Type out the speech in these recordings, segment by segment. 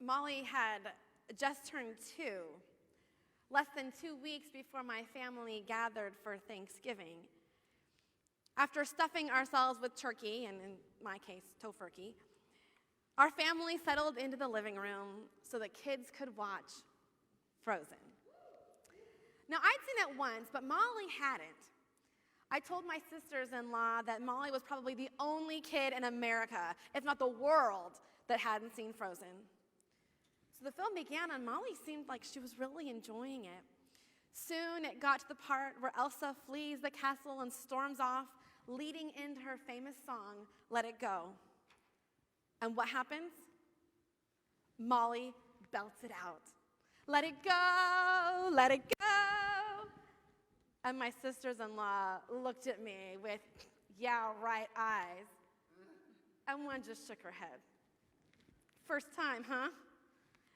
Molly had just turned 2, less than 2 weeks before my family gathered for Thanksgiving. After stuffing ourselves with turkey, and in my case, tofurkey, our family settled into the living room so the kids could watch Frozen. Now, I'd seen it once, but Molly hadn't. I told my sisters-in-law that Molly was probably the only kid in America, if not the world, that hadn't seen Frozen. So the film began, and Molly seemed like she was really enjoying it. Soon, it got to the part where Elsa flees the castle and storms off, leading into her famous song, Let It Go. And what happens? Molly belts it out. Let it go, let it go. And my sisters-in-law looked at me with, yeah, right eyes. And one just shook her head. First time, huh?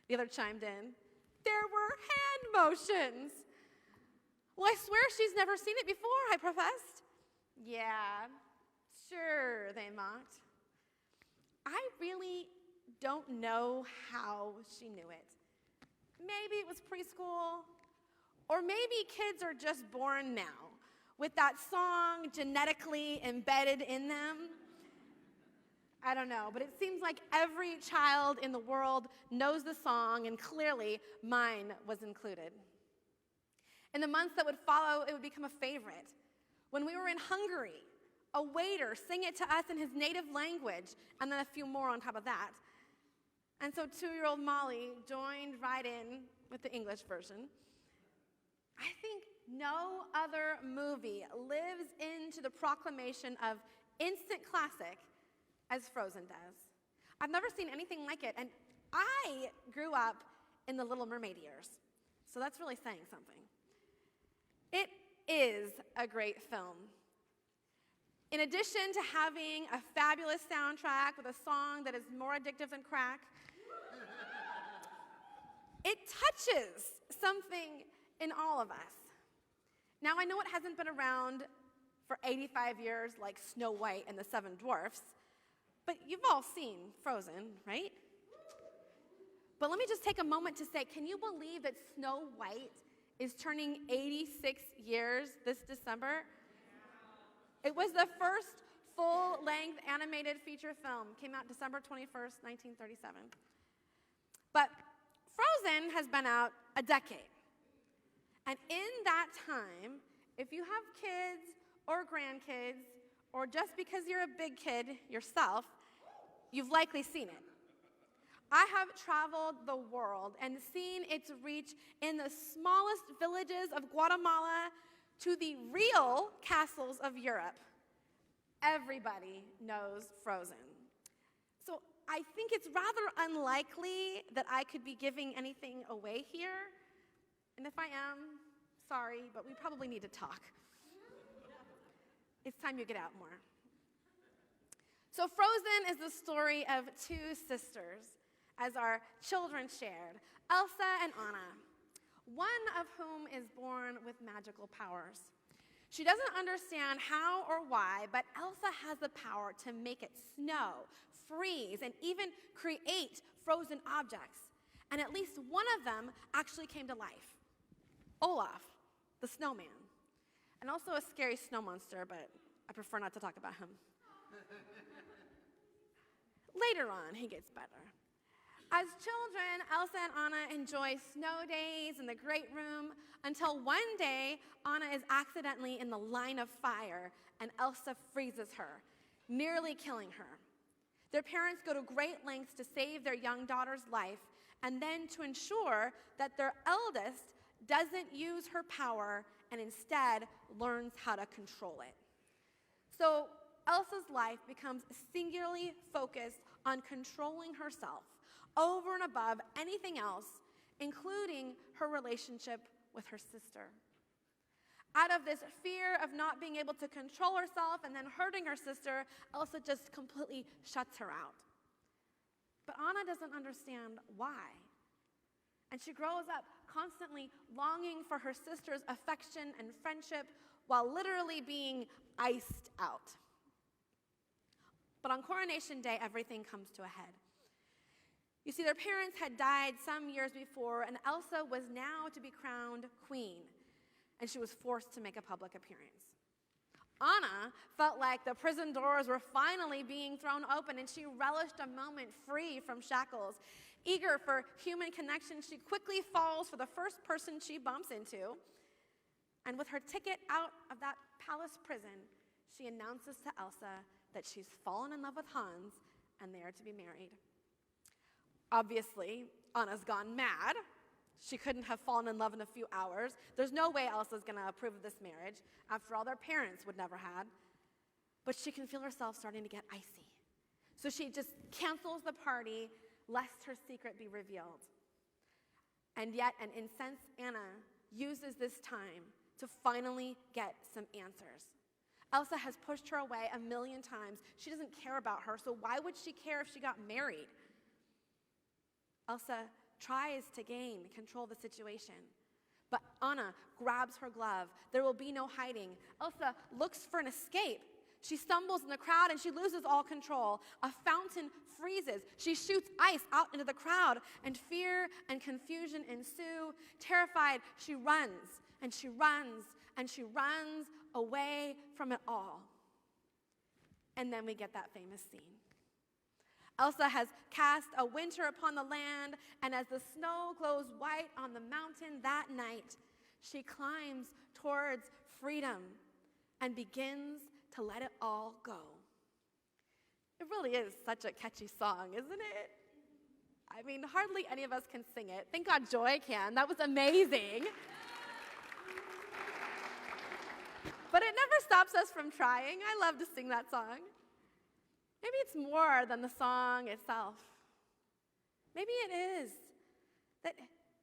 The other chimed in. There were hand motions. Well, I swear she's never seen it before, I professed. Yeah, sure, they mocked. I really don't know how she knew it. Maybe it was preschool, or maybe kids are just born now with that song genetically embedded in them. I don't know, but it seems like every child in the world knows the song, and clearly mine was included. In the months that would follow, it would become a favorite. When we were in Hungary, a waiter sang it to us in his native language, and then a few more on top of that. And so 2-year-old Molly joined right in with the English version. I think no other movie lives into the proclamation of instant classic as Frozen does. I've never seen anything like it, and I grew up in the Little Mermaid years, so that's really saying something. It is a great film. In addition to having a fabulous soundtrack with a song that is more addictive than crack, it touches something in all of us. Now, I know it hasn't been around for 85 years like Snow White and the Seven Dwarfs, but you've all seen Frozen, right? But let me just take a moment to say, can you believe that Snow White is turning 86 years this December? It was the first full-length animated feature film. Came out December 21st, 1937. But Frozen has been out a decade. And in that time, if you have kids or grandkids, or just because you're a big kid yourself, you've likely seen it. I have traveled the world and seen its reach in the smallest villages of Guatemala to the real castles of Europe. Everybody knows Frozen. So I think it's rather unlikely that I could be giving anything away here. And if I am, sorry, but we probably need to talk. It's time you get out more. So Frozen is the story of 2 sisters, as our children shared, Elsa and Anna, one of whom is born with magical powers. She doesn't understand how or why, but Elsa has the power to make it snow, freeze, and even create frozen objects. And at least one of them actually came to life. Olaf, the snowman. And also a scary snow monster, but I prefer not to talk about him. Later on, he gets better. As children, Elsa and Anna enjoy snow days in the great room until one day, Anna is accidentally in the line of fire and Elsa freezes her, nearly killing her. Their parents go to great lengths to save their young daughter's life and then to ensure that their eldest doesn't use her power and instead learns how to control it. So Elsa's life becomes singularly focused on controlling herself over and above anything else, including her relationship with her sister. Out of this fear of not being able to control herself and then hurting her sister, Elsa just completely shuts her out. But Anna doesn't understand why. And she grows up constantly longing for her sister's affection and friendship while literally being iced out. But on Coronation Day, everything comes to a head. You see, their parents had died some years before, and Elsa was now to be crowned queen, and she was forced to make a public appearance. Anna felt like the prison doors were finally being thrown open, and she relished a moment free from shackles. Eager for human connection, she quickly falls for the first person she bumps into, and with her ticket out of that palace prison, she announces to Elsa that she's fallen in love with Hans, and they are to be married. Obviously, Anna's gone mad. She couldn't have fallen in love in a few hours. There's no way Elsa's going to approve of this marriage. After all, their parents would never have. But she can feel herself starting to get icy. So she just cancels the party lest her secret be revealed. And yet, an incensed Anna uses this time to finally get some answers. Elsa has pushed her away 1,000,000 times. She doesn't care about her, so why would she care if she got married? Elsa tries to gain control of the situation, but Anna grabs her glove. There will be no hiding. Elsa looks for an escape. She stumbles in the crowd and she loses all control. A fountain freezes. She shoots ice out into the crowd, and fear and confusion ensue. Terrified, she runs and she runs and she runs away from it all. And then we get that famous scene. Elsa has cast a winter upon the land, and as the snow glows white on the mountain that night, she climbs towards freedom and begins to let it all go. It really is such a catchy song, isn't it? I mean, hardly any of us can sing it. Thank God Joy can. That was amazing. But it never stops us from trying. I love to sing that song. Maybe it's more than the song itself. Maybe it is that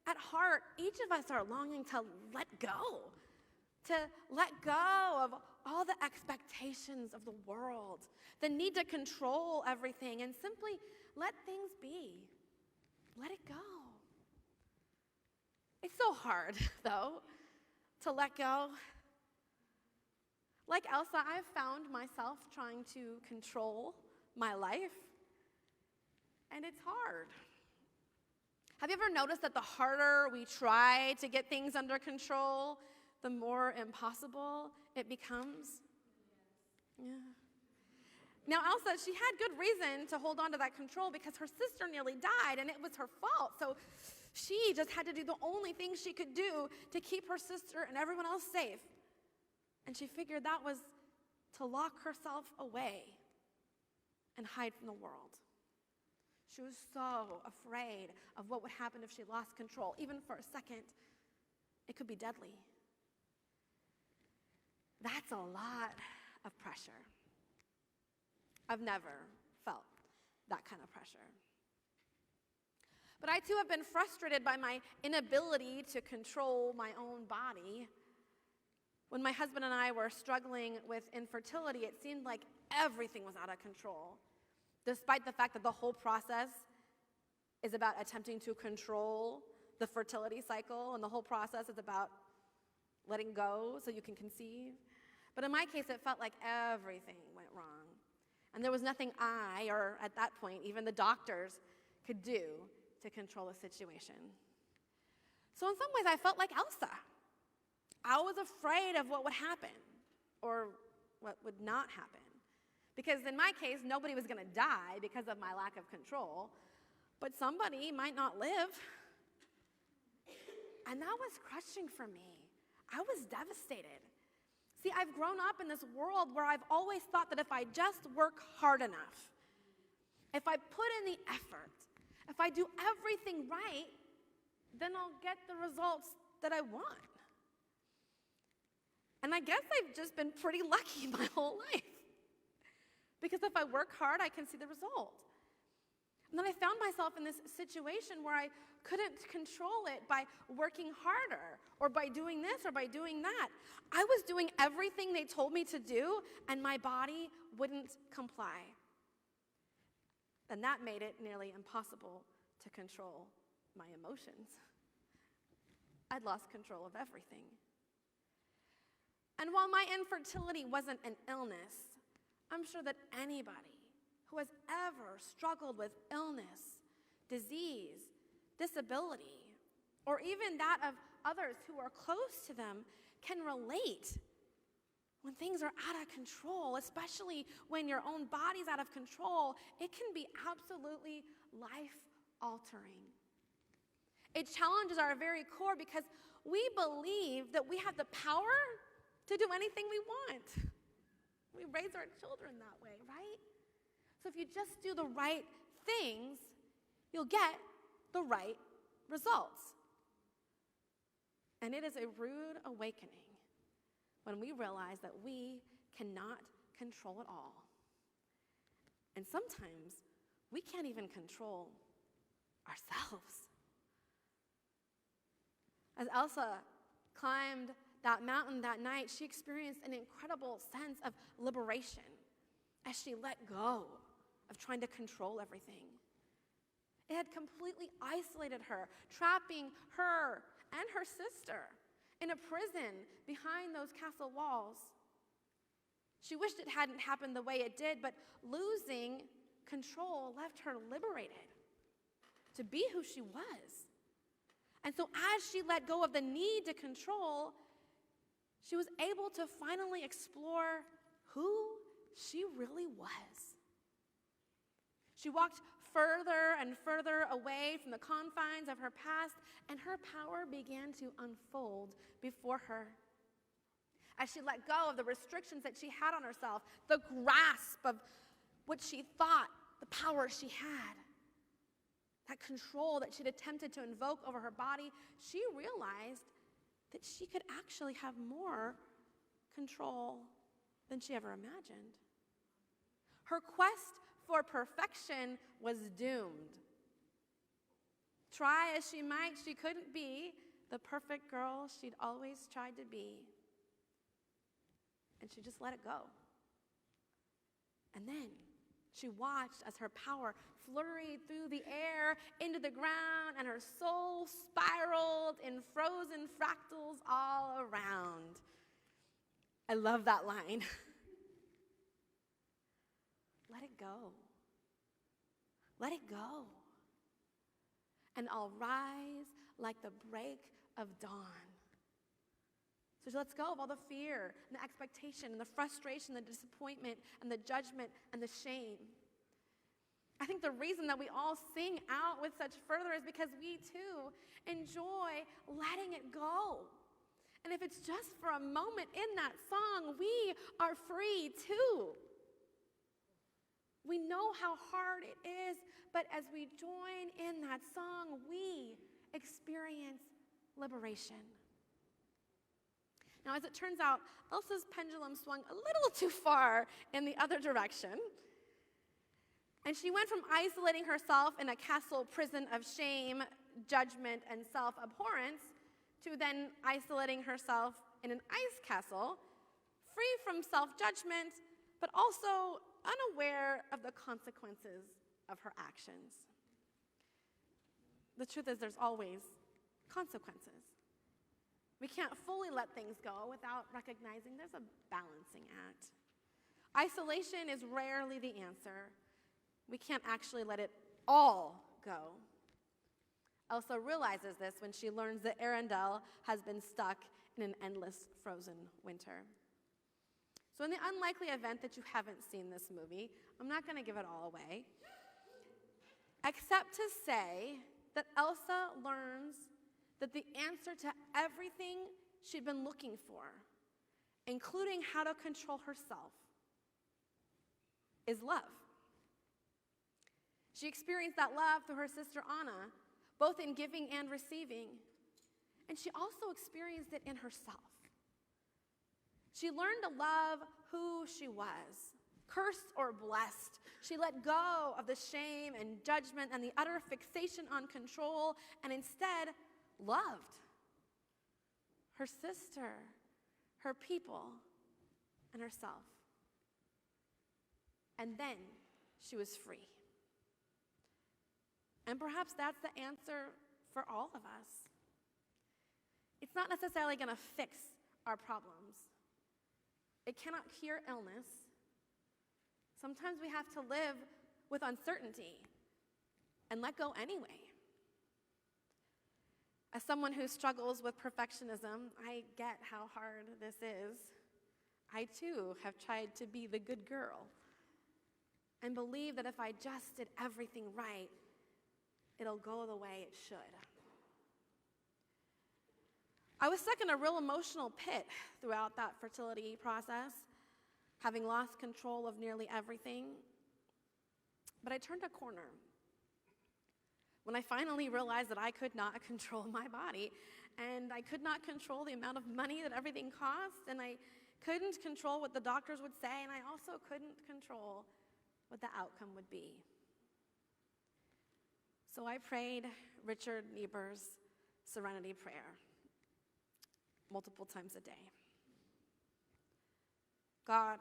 at heart, each of us are longing to let go of all the expectations of the world, the need to control everything, and simply let things be. Let it go. It's so hard, though, to let go. Like Elsa, I've found myself trying to control my life, and it's hard. Have you ever noticed that the harder we try to get things under control, the more impossible it becomes? Yeah. Now, Elsa, she had good reason to hold on to that control because her sister nearly died, and it was her fault. So she just had to do the only thing she could do to keep her sister and everyone else safe. And she figured that was to lock herself away and hide from the world. She was so afraid of what would happen if she lost control. Even for a second, it could be deadly. That's a lot of pressure. I've never felt that kind of pressure. But I too have been frustrated by my inability to control my own body. When my husband and I were struggling with infertility, it seemed like everything was out of control, despite the fact that the whole process is about attempting to control the fertility cycle, and the whole process is about letting go so you can conceive. But in my case, it felt like everything went wrong. And there was nothing I, or at that point, even the doctors, could do to control the situation. So in some ways, I felt like Elsa. I was afraid of what would happen, or what would not happen. Because in my case, nobody was going to die because of my lack of control, but somebody might not live. And that was crushing for me. I was devastated. See, I've grown up in this world where I've always thought that if I just work hard enough, if I put in the effort, if I do everything right, then I'll get the results that I want. And I guess I've just been pretty lucky my whole life. Because if I work hard, I can see the result. And then I found myself in this situation where I couldn't control it by working harder, or by doing this, or by doing that. I was doing everything they told me to do, and my body wouldn't comply. And that made it nearly impossible to control my emotions. I'd lost control of everything. And while my infertility wasn't an illness, I'm sure that anybody who has ever struggled with illness disease, disability, or even that of others who are close to them can relate when things are out of control, especially when your own body's out of control. It can be absolutely life-altering. It challenges our very core because we believe that we have the power to do anything we want. We raise our children that way, right? So if you just do the right things, you'll get the right results. And it is a rude awakening when we realize that we cannot control it all. And sometimes we can't even control ourselves. As Elsa climbed that mountain that night, she experienced an incredible sense of liberation as she let go of trying to control everything. It had completely isolated her, trapping her and her sister in a prison behind those castle walls. She wished it hadn't happened the way it did, but losing control left her liberated to be who she was. And so as she let go of the need to control, she was able to finally explore who she really was. She walked further and further away from the confines of her past, and her power began to unfold before her. As she let go of the restrictions that she had on herself, the grasp of what she thought, the power she had, that control that she'd attempted to invoke over her body, she realized that she could actually have more control than she ever imagined. Her quest for perfection was doomed. Try as she might, she couldn't be the perfect girl she'd always tried to be. And she just let it go. And then she watched as her power flurried through the air into the ground, and her soul spiraled in frozen fractals all around. I love that line. Let it go. Let it go. And I'll rise like the break of dawn. So let's go of all the fear and the expectation and the frustration, the disappointment and the judgment and the shame. I think the reason that we all sing out with such fervor is because we too enjoy letting it go. And if it's just for a moment in that song, we are free too. We know how hard it is, but as we join in that song, we experience liberation. Now, as it turns out, Elsa's pendulum swung a little too far in the other direction. And she went from isolating herself in a castle prison of shame, judgment, and self-abhorrence to then isolating herself in an ice castle, free from self-judgment, but also unaware of the consequences of her actions. The truth is, there's always consequences. We can't fully let things go without recognizing there's a balancing act. Isolation is rarely the answer. We can't actually let it all go. Elsa realizes this when she learns that Arendelle has been stuck in an endless frozen winter. So in the unlikely event that you haven't seen this movie, I'm not going to give it all away, except to say that Elsa learns that the answer to everything she'd been looking for, including how to control herself, is love. She experienced that love through her sister Anna, both in giving and receiving, and she also experienced it in herself. She learned to love who she was, cursed or blessed. She let go of the shame and judgment and the utter fixation on control, and instead loved her sister, her people, and herself. And then she was free. And perhaps that's the answer for all of us. It's not necessarily going to fix our problems. It cannot cure illness. Sometimes we have to live with uncertainty. and let go anyway. As someone who struggles with perfectionism, I get how hard this is. I too have tried to be the good girl and believe that if I just did everything right, it'll go the way it should. I was stuck in a real emotional pit throughout that fertility process, having lost control of nearly everything. But I turned a corner when I finally realized that I could not control my body, and I could not control the amount of money that everything cost, and I couldn't control what the doctors would say, and I also couldn't control what the outcome would be. So I prayed Richard Niebuhr's Serenity Prayer multiple times a day. God,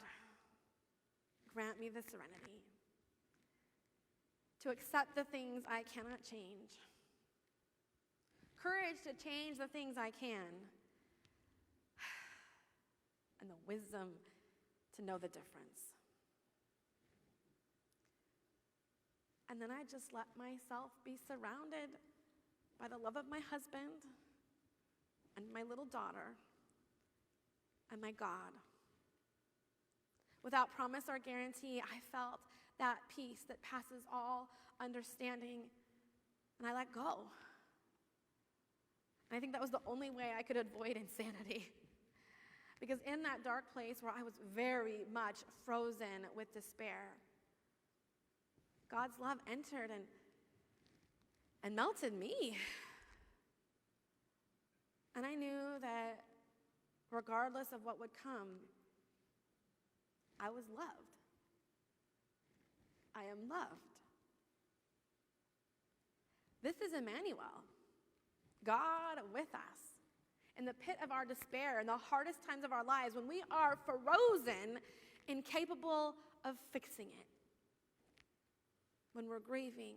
grant me the serenity to accept the things I cannot change, courage to change the things I can, and the wisdom to know the difference. And then I just let myself be surrounded by the love of my husband and my little daughter and my God. Without promise or guarantee, I felt that peace that passes all understanding, and I let go. And I think that was the only way I could avoid insanity. Because in that dark place where I was very much frozen with despair, God's love entered and melted me. And I knew that regardless of what would come, I was loved. I am loved. This is Emmanuel, God with us. In the pit of our despair, in the hardest times of our lives, when we are frozen, incapable of fixing it. When we're grieving,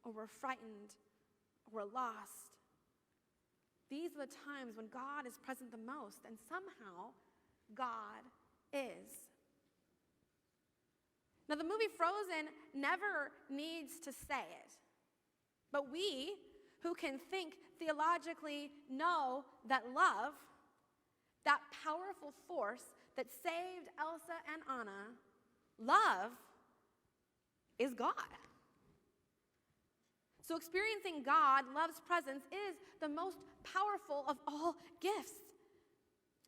or we're frightened, or we're lost. These are the times when God is present the most, and somehow God is. Now, the movie Frozen never needs to say it, but we who can think theologically know that love, that powerful force that saved Elsa and Anna, love is God. So experiencing God, love's presence, is the most powerful of all gifts.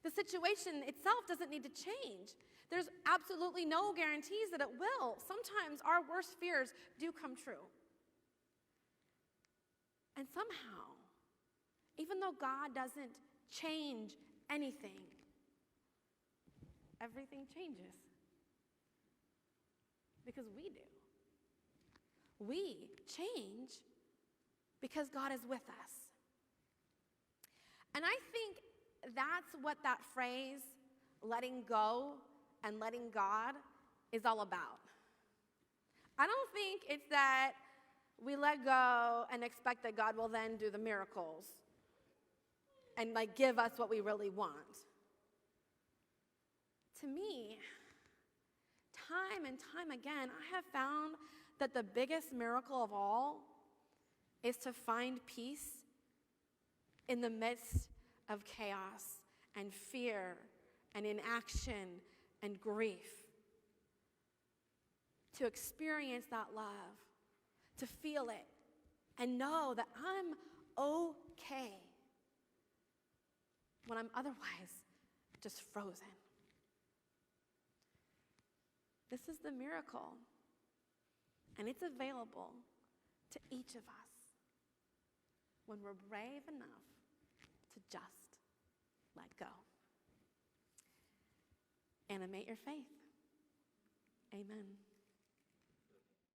The situation itself doesn't need to change. There's absolutely no guarantees that it will. Sometimes our worst fears do come true. And somehow, even though God doesn't change anything, everything changes. Because we do. We change because God is with us. And I think that's what that phrase, letting go and letting God, is all about. I don't think it's that we let go and expect that God will then do the miracles and give us what we really want. To me, time and time again, I have found that the biggest miracle of all is to find peace in the midst of chaos and fear and inaction and grief. To experience that love, to feel it, and know that I'm okay when I'm otherwise just frozen. This is the miracle, and it's available to each of us when we're brave enough to just let go. Animate your faith. Amen.